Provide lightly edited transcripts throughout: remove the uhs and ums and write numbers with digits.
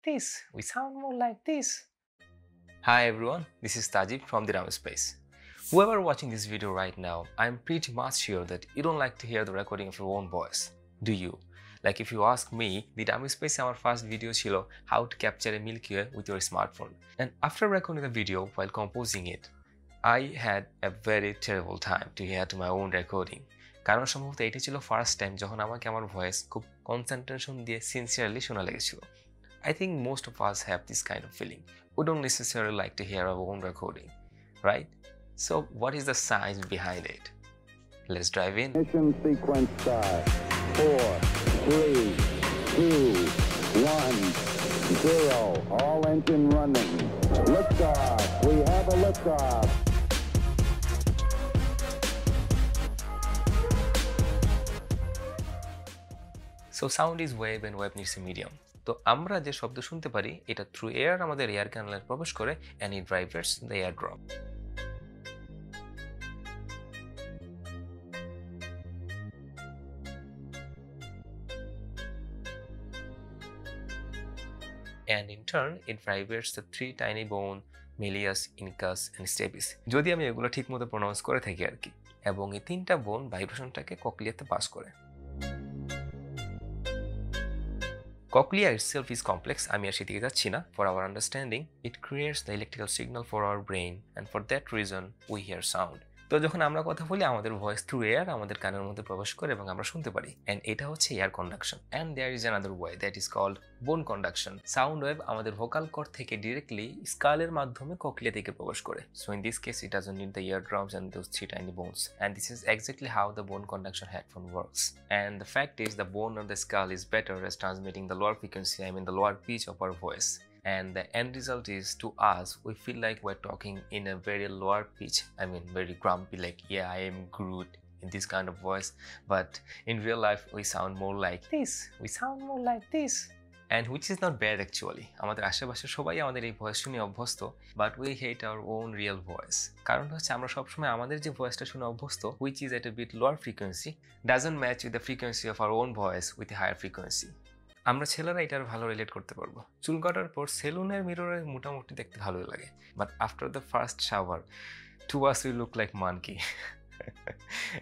this. We sound more like this. Hi everyone, this is Tajib from the Ram Space. Whoever watching this video right now, I'm pretty much sure that you don't like to hear the recording of your own voice. Do you? Like if you ask me, the Ram Space our first video chilo how to capture a Milky Way with your smartphone. And after recording the video while composing it, I had a very terrible time to hear to my own recording. কারণ সম্ভবত এটি ছিল first time যখন আমাকে আমার voice খুব concentration দিয়ে sincerely শোনা লেগেছিল। I think most of us have this kind of feeling. We don't necessarily like to hear our own recording, right? So what is the science behind it? Let's dive in. Mission sequence start. 4, 3, 2, 1, 0. All engine running. Liftoff. We have a liftoff. So sound is wave and wave needs a medium. তো আমরা যে শব্দ শুনতে পারি এটা through air আমাদের air ক্যানেলে প্রবেশ করে and it vibrates the air drop. And in turn it vibrates the three tiny bone malleus, incus and stapes. যদি আমি এগুলো ঠিকমতো প্রনাউন্স করে থাকি আর কি, এবং এই তিনটা বোন ভাইব্রেশনটাকে ককলিয়াতে পাস করে। Cochlea itself is complex. আমি আর সেদিকে যাচ্ছি না। For our understanding, it creates the electrical signal for our brain, and for that reason, we hear sound. তো যখন আমরা কথা বলি আমাদের ভয়েস থ্রু এয়ার আমাদের কানের মধ্যে প্রবেশ করে এবং আমরা শুনতে পারি, and এটা হচ্ছে air conduction. And there is another way that is called bone conduction. Sound wave আমাদের ভোকাল কর্ড থেকে ডিরেক্টলি স্কালের মাধ্যমে ককলিয়া থেকে প্রবেশ করে। So in this case, it doesn't need the eardrums and those three tiny bones. And this is exactly how the bone conduction headphone works. And the fact is, the bone of the skull is better as transmitting the lower frequency, the lower pitch of our voice. And the end result is, to us, we feel like we're talking in a very lower pitch, very grumpy, like, yeah, I am Groot in this kind of voice. But in real life, we sound more like this. We sound more like this. And which is not bad actually. আমাদের আশেপাশে সবাই আমাদের এই voice শুনে অভ্যস্ত, but we hate our own real voice. কারণ হচ্ছে আমরা সবসময় আমাদের যে ভয়েসটা শুনে অভ্যস্ত, which is at a bit lower frequency, doesn't match with the frequency of our own voice with a higher frequency. আমরা ছেলেরা এটার ভালো রিলেট করতে পারবো। চুল কাটার পর সেলুনের মিররে মোটামুটি দেখতে ভালোই লাগে, but after the first shower to us we look like monkey.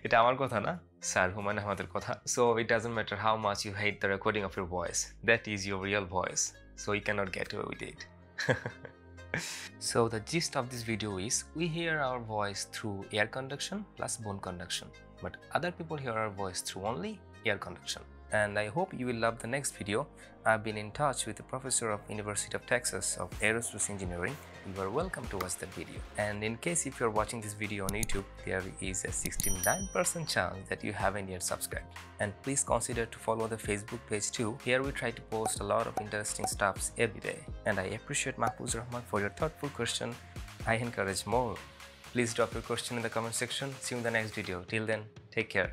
এটা আমার কথা না, স্যার হুমায়ুন আহমেদের কথা। So it doesn't matter how much you hate the recording of your voice, that is your real voice, so you can't get away with it. So the gist of this video is, we hear our voice through air conduction plus bone conduction, but other people hear our voice through only air conduction. And I hope you will love the next video. I've been in touch with the professor of University of Texas of Aerospace Engineering. You are welcome to watch that video. And in case if you're watching this video on YouTube, there is a 69% chance that you haven't yet subscribed. And please consider to follow the Facebook page too. Here we try to post a lot of interesting stuffs every day. And I appreciate Mahfouz Rahman for your thoughtful question. I encourage more. Please drop your question in the comment section. See you in the next video. Till then, take care.